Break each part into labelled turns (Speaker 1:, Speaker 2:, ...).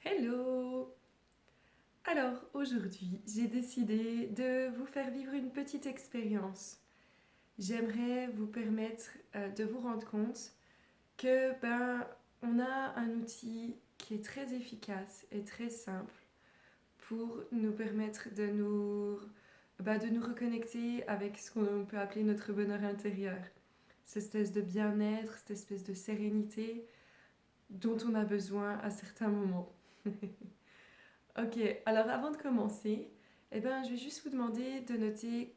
Speaker 1: Hello! Alors aujourd'hui, j'ai décidé de vous faire vivre une petite expérience. J'aimerais vous permettre de vous rendre compte que on a un outil qui est très efficace et très simple pour nous permettre de nous reconnecter avec ce qu'on peut appeler notre bonheur intérieur. Cette espèce de bien-être, cette espèce de sérénité dont on a besoin à certains moments. Ok, alors avant de commencer, je vais juste vous demander de noter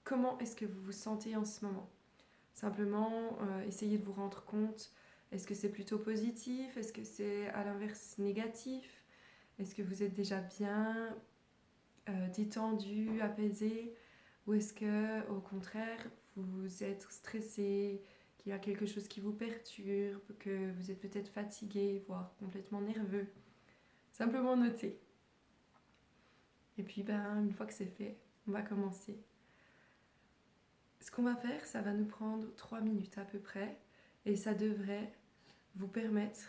Speaker 1: comment est-ce que vous vous sentez en ce moment. Simplement, essayez de vous rendre compte, est-ce que c'est plutôt positif, est-ce que c'est à l'inverse négatif, est-ce que vous êtes déjà bien détendu, apaisé, ou est-ce que au contraire vous êtes stressé, qu'il y a quelque chose qui vous perturbe, que vous êtes peut-être fatigué, voire complètement nerveux. Simplement notez. Et puis une fois que c'est fait, on va commencer. Ce qu'on va faire, ça va nous prendre 3 minutes à peu près. Et ça devrait vous permettre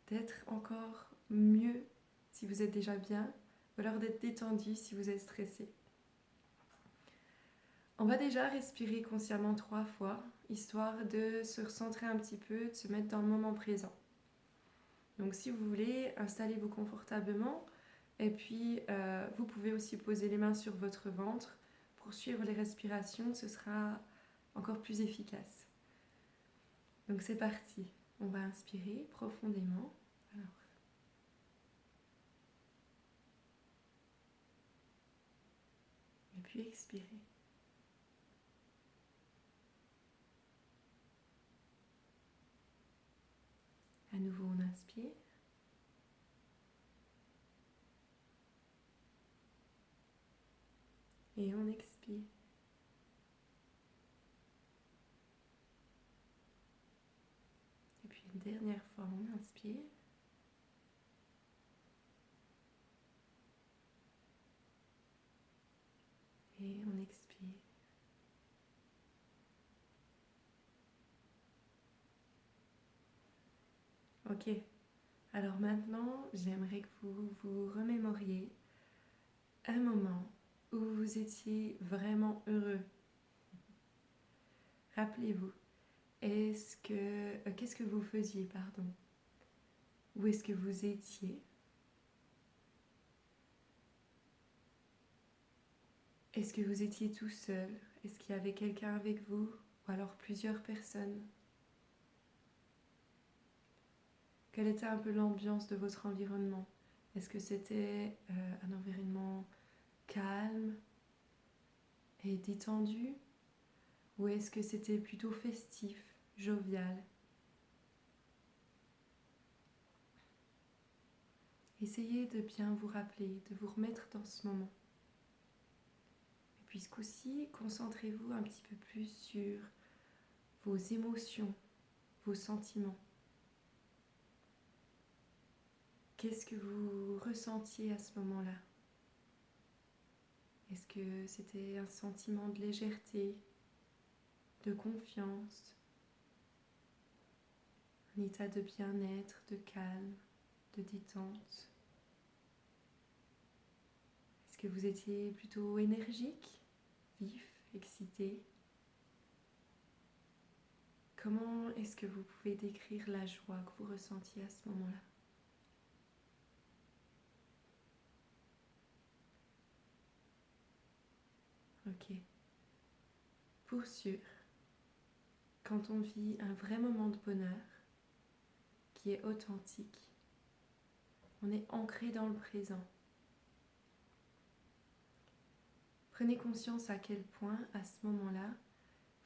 Speaker 1: d'être encore mieux si vous êtes déjà bien, ou alors d'être détendu si vous êtes stressé. On va déjà respirer consciemment 3 fois, histoire de se recentrer un petit peu, de se mettre dans le moment présent. Donc si vous voulez, installez-vous confortablement. Et puis, vous pouvez aussi poser les mains sur votre ventre. Pour suivre les respirations, ce sera encore plus efficace. Donc c'est parti. On va inspirer profondément. Alors, et puis expirer. À nouveau, on inspire. Et on expire. Et puis une dernière fois, on inspire. Et on expire. Ok. Alors maintenant, j'aimerais que vous vous remémoriez un moment où vous étiez vraiment heureux. Rappelez-vous, qu'est-ce que vous faisiez, pardon? Où est-ce que vous étiez? Est-ce que vous étiez tout seul? Est-ce qu'il y avait quelqu'un avec vous? Ou alors plusieurs personnes? Quelle était un peu l'ambiance de votre environnement? Est-ce que c'était un environnement calme et détendu? Ou est-ce que c'était plutôt festif, jovial? Essayez de bien vous rappeler, de vous remettre dans ce moment. Et puis ce coup-ci, concentrez-vous un petit peu plus sur vos émotions, vos sentiments. Qu'est-ce que vous ressentiez à ce moment-là? Est-ce que c'était un sentiment de légèreté, de confiance, un état de bien-être, de calme, de détente? Est-ce que vous étiez plutôt énergique, vif, excité? Comment est-ce que vous pouvez décrire la joie que vous ressentiez à ce moment-là? Ok. Pour sûr, quand on vit un vrai moment de bonheur qui est authentique, on est ancré dans le présent. Prenez conscience à quel point, à ce moment-là,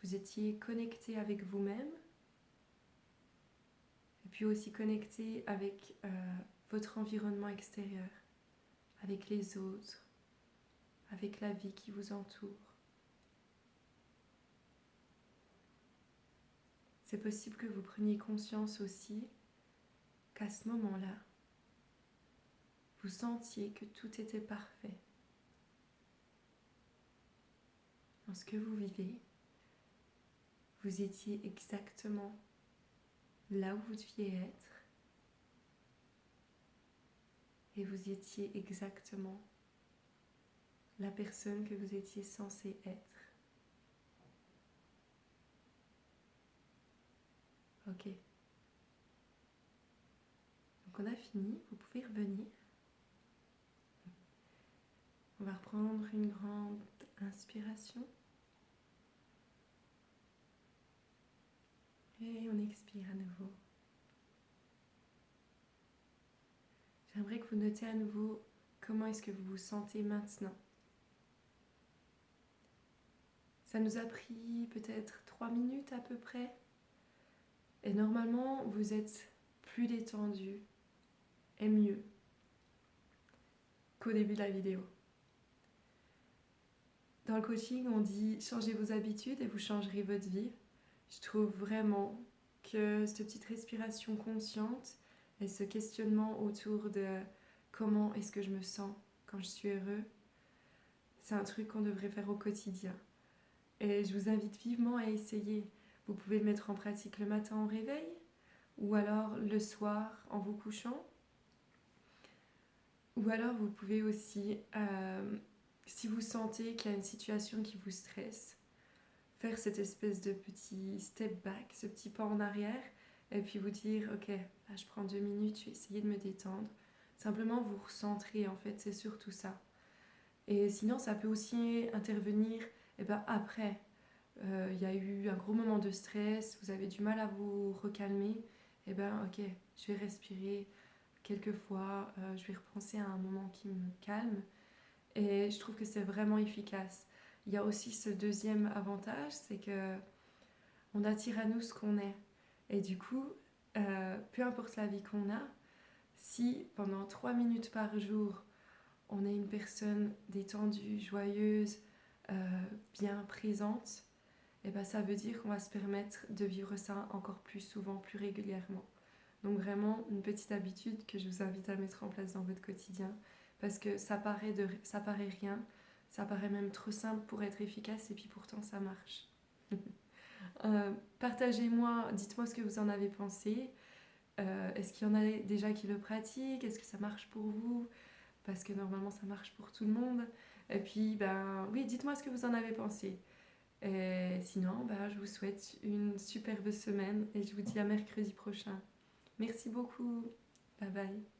Speaker 1: vous étiez connecté avec vous-même et puis aussi connecté avec votre environnement extérieur, avec les autres, avec la vie qui vous entoure. C'est possible que vous preniez conscience aussi qu'à ce moment-là, vous sentiez que tout était parfait. Dans ce que vous vivez, vous étiez exactement là où vous deviez être, et vous étiez exactement la personne que vous étiez censé être. Ok. Donc on a fini, vous pouvez revenir. On va reprendre une grande inspiration. Et on expire à nouveau. J'aimerais que vous notiez à nouveau comment est-ce que vous vous sentez maintenant. Ça nous a pris peut-être 3 minutes à peu près. Et normalement, vous êtes plus détendu et mieux qu'au début de la vidéo. Dans le coaching, on dit changez vos habitudes et vous changerez votre vie. Je trouve vraiment que cette petite respiration consciente et ce questionnement autour de comment est-ce que je me sens quand je suis heureux, c'est un truc qu'on devrait faire au quotidien. Et je vous invite vivement à essayer. Vous pouvez le mettre en pratique le matin au réveil ou alors le soir en vous couchant. Ou alors vous pouvez aussi, si vous sentez qu'il y a une situation qui vous stresse, faire cette espèce de petit step back, ce petit pas en arrière, et puis vous dire, ok, là je prends 2 minutes, je vais essayer de me détendre. Simplement vous recentrer, en fait, c'est surtout ça. Et sinon, ça peut aussi intervenir après. Il y a eu un gros moment de stress, vous avez du mal à vous recalmer, ok, je vais respirer quelques fois, je vais repenser à un moment qui me calme. Et je trouve que c'est vraiment efficace. Il y a aussi ce deuxième avantage, c'est que on attire à nous ce qu'on est. Et du coup, peu importe la vie qu'on a, si pendant 3 minutes par jour, on est une personne détendue, joyeuse, bien présente, ça veut dire qu'on va se permettre de vivre ça encore plus souvent, plus régulièrement. Donc vraiment une petite habitude que je vous invite à mettre en place dans votre quotidien, parce que ça paraît rien, ça paraît même trop simple pour être efficace, et puis pourtant ça marche. Partagez-moi, dites-moi ce que vous en avez pensé. Est-ce qu'il y en a déjà qui le pratiquent? Est-ce que ça marche pour vous? Parce que normalement ça marche pour tout le monde. Et puis, oui, dites-moi ce que vous en avez pensé. Et sinon, je vous souhaite une superbe semaine et je vous dis à mercredi prochain. Merci beaucoup. Bye bye.